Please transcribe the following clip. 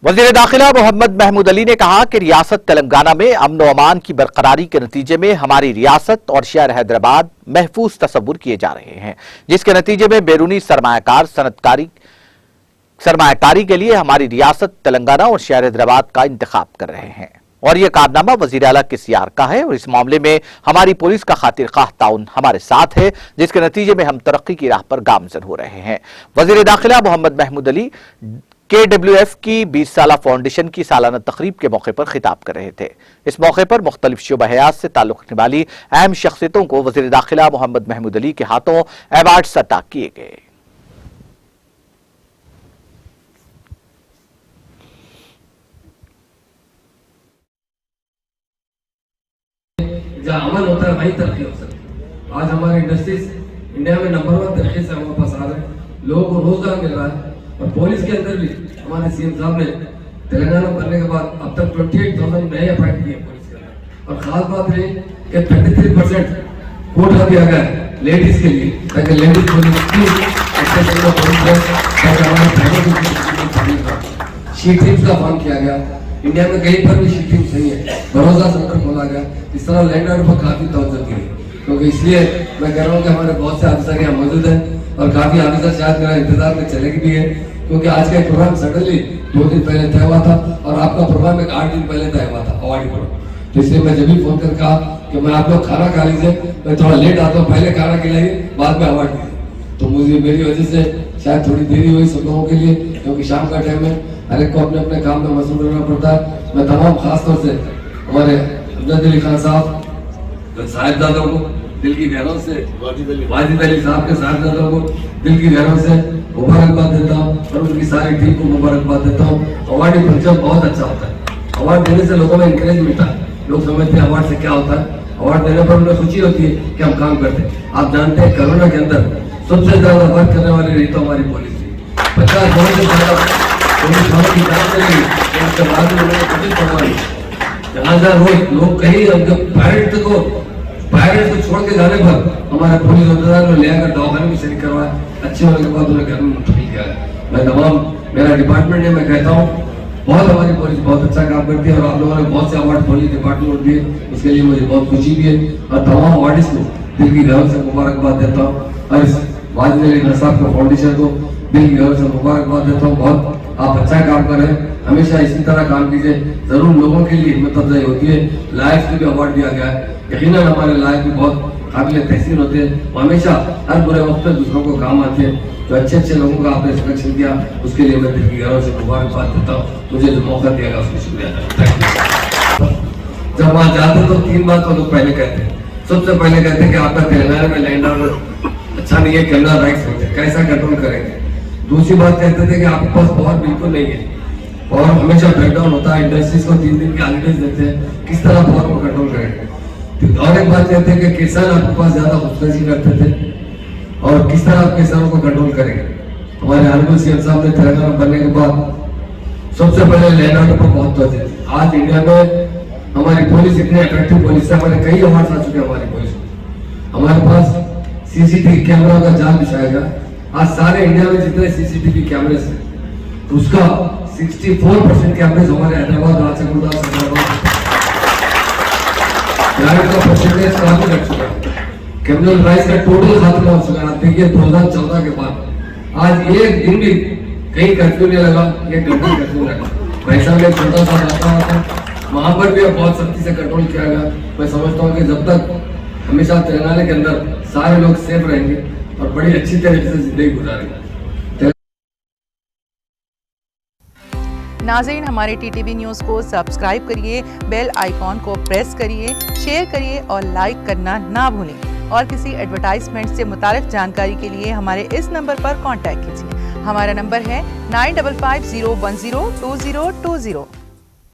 वज़ीर दाखिला मोहम्मद महमूद अली ने कहा कि रियासत तेलंगाना में अमन व अमान की बरकरारी के नतीजे में हमारी रियासत और शहर हैदराबाद महफूज तस्वुर किए जा रहे हैं, जिसके नतीजे में बैरूनी सरमायाकारी के लिए हमारी रियासत तेलंगाना और शहर हैदराबाद का इंतखाब कर रहे हैं। और यह कारनामा वज़ीर आला KCR का है और इस मामले में हमारी पुलिस का खातिर खाह ताउन हमारे साथ है, जिसके नतीजे में हम तरक्की की राह पर गामजन हो रहे हैं। वज़ीर दाखिला मोहम्मद महमूद अली KWF की 20 साला फाउंडेशन की सालाना तकरीब के मौके पर खिताब कर रहे थे। इस मौके पर मुख्तलिफ शोबा हयात से ताल्लुक रखने वाली अहम शख्सियतों को वज़ीर दाखिला मोहम्मद महमूद अली के हाथों अवार्ड अता किए गए। जहाँ अमन होता है वहीं तरक्की हो सकती है। आज हमारे इंडस्ट्रीज इंडिया में नंबर 1 तरीके से हमारे पास आ रहे हैं, लोगों को रोजगार मिल रहा है। और पुलिस के अंदर भी हमारे CM साहब ने तेलंगाना बनने के बाद अब तक 28,000 नए अपॉइंट किए पुलिस के अंदर। और खास बात है कि 33% कोटा दिया गया है लेडीज के लिए, ताकि लेडीज पुलिस शी टीम्स का फॉर्म किया गया। इंडिया में कहीं पर भी शी टीम्स नहीं है, भरोसा सेंटर खोला गया। इस तरह लैंड ऑर्डर पर काफी तवज्जो की, क्योंकि इसलिए मैं कह रहा हूँ कि हमारे बहुत से ऑफिसर यहाँ मौजूद हैं और काफी ऑफिसर शायद मेरा इंतजार में चलेगी भी है, क्योंकि आज का प्रोग्राम सडनली 2 दिन पहले तय हुआ था और आपका प्रोग्राम एक 8 दिन पहले तय हुआ था अवार्ड प्रोग्राम। तो इसलिए मैं जब भी फोन कर कहा कि मैं आप लोग खाना खा लीजिए, मैं थोड़ा लेट आता हूँ, पहले खाना खिलाइए बाद में अवार्ड दीजिए। तो मुझे मेरी वजह से शायद थोड़ी देरी हुई सब लोगों के लिए, क्योंकि शाम का टाइम है, हर एक को अपने अपने काम में मसरूफ रहना पड़ता है। मैं तमाम खासतौर से हमारे अब्दुल अली खान साहब साहिबजादों को दिल की गहराइयों से, वाजिद अली साहब के साहिबजादों को दिल की गहराइयों से मुबारकबाद देता हूँ और उनकी सारी टीम को मुबारकबाद देता हूँ। अवार्ड फंक्शन बहुत अच्छा होता है। अवार्ड देने से लोगों में इंकरेज मिलता है, लोग समझते हैं अवार्ड से क्या होता है। अवार्ड देने पर उन्हें खुशी होती है कि हम काम करते हैं। आप जानते हैं कोरोना के अंदर सबसे ज्यादा वर्क करने वाली रही तो हमारी पुलिस थी। 50 घंटे से ज्यादा पुलिस थानों की जांच करेगी, उसके बाद में उन्होंने पुलिस बनवाई। जहाँ रोज लोग कहीं पेरेंट्स को छोड़ के जाने पर हमारे पुलिस अफसर ने ले आकर दवाखाने में शरीक करवाया। अच्छे होने के बाद उन्हें घर में मुंतकिल किया है। मैं तमाम मेरा डिपार्टमेंट है, मैं कहता हूँ बहुत हमारी पुलिस बहुत अच्छा काम करती है और आप लोगों ने बहुत से अवार्ड पुलिस डिपार्टमेंट को दिए, उसके लिए मुझे बहुत खुशी भी है। और तमाम अवार्डिस को दिल की गहराइयों से मुबारकबाद देता हूँ और इस वाजिद अली खान साहब के फाउंडेशन को दिल की गहराइयों से मुबारकबाद देता हूँ। बहुत आप अच्छा काम कर रहे हैं, हमेशा इसी तरह काम कीजिए। जरूर लोगों के लिए हिम्मत अफजाई होती है। लाइफ को भी अवार्ड दिया गया है, यकीनन हमारे लाइफ भी बहुत काबिल तहसीन होते हैं, हमेशा हर बुरे वक्त में दूसरों को काम आते हैं। तो अच्छे अच्छे लोगों का आपने सिलेक्शन किया, उसके लिए मैं दिल की गहराइयों से मुबारकबाद देता हूँ। मुझे जो मौका दिया गया उसको शुक्रिया। जब वहाँ जाते तो 3 बात तो लोग पहले कहते हैं। सबसे पहले कहते हैं कि आपका तेलंगाना में लैंड ऑर्डर अच्छा नहीं है, क्रिमिनल राइट्स होते हैं, कैसा कंट्रोल करेंगे। दूसरी बात कहते थे कि आपके पास पावर बिल्कुल नहीं है और हमेशा ब्रेकडाउन होता है, इंडस्ट्रीज को 3 दिन की हॉलीडेज देते हैं, किस तरह पावर को कंट्रोल करेंगे। और एक बात कहते हैं कि किसान आपके पास ज्यादा खुदगर्जी करते थे और किस तरह आप किसानों को कंट्रोल करेंगे। हमारे ऑनरेबल CM साहब ने तेलंगाना बनने के बाद सबसे पहले लैंड ऑर्डर पर बहुत तवज्जो दी। आज इंडिया में हमारी पुलिस इतनी अट्रैक्टिव पुलिस है, हमारे कई अवार्ड आ चुके हैं हमारी पुलिस को। हमारे पास CCTV कैमरा का जाल बिछाया गया। आज सारे इंडिया में जितने CCTV कैमरे हैं उसका 64% कैमरेज हमारे हैदराबाद, राजकोट, का परसेंटेज काफी घट चुका है। क्रिमिनल राइट्स का टोटल खात्मा हो चुका है। आप देखिए 2014 के बाद आज एक दिन भी कहीं कर्फ्यू नहीं लगा, 1 घंटे कर्फ्यू लगा। वैसा में छोटा सा रास्ता था, वहां पर भी बहुत सख्ती से कंट्रोल किया गया। मैं समझता हूँ कि जब तक हमेशा तेलंगाना के अंदर सारे लोग सेफ रहेंगे और बड़ी अच्छी तरीके से जिंदगी गुजारेंगे। नाज़रीन, हमारे TTV न्यूज़ को सब्सक्राइब करिए, बेल आइकॉन को प्रेस करिए, शेयर करिए और लाइक करना ना भूलें। और किसी एडवर्टाइजमेंट से मुताल्लिक़ जानकारी के लिए हमारे इस नंबर पर कांटेक्ट कीजिए। हमारा नंबर है 9550102020।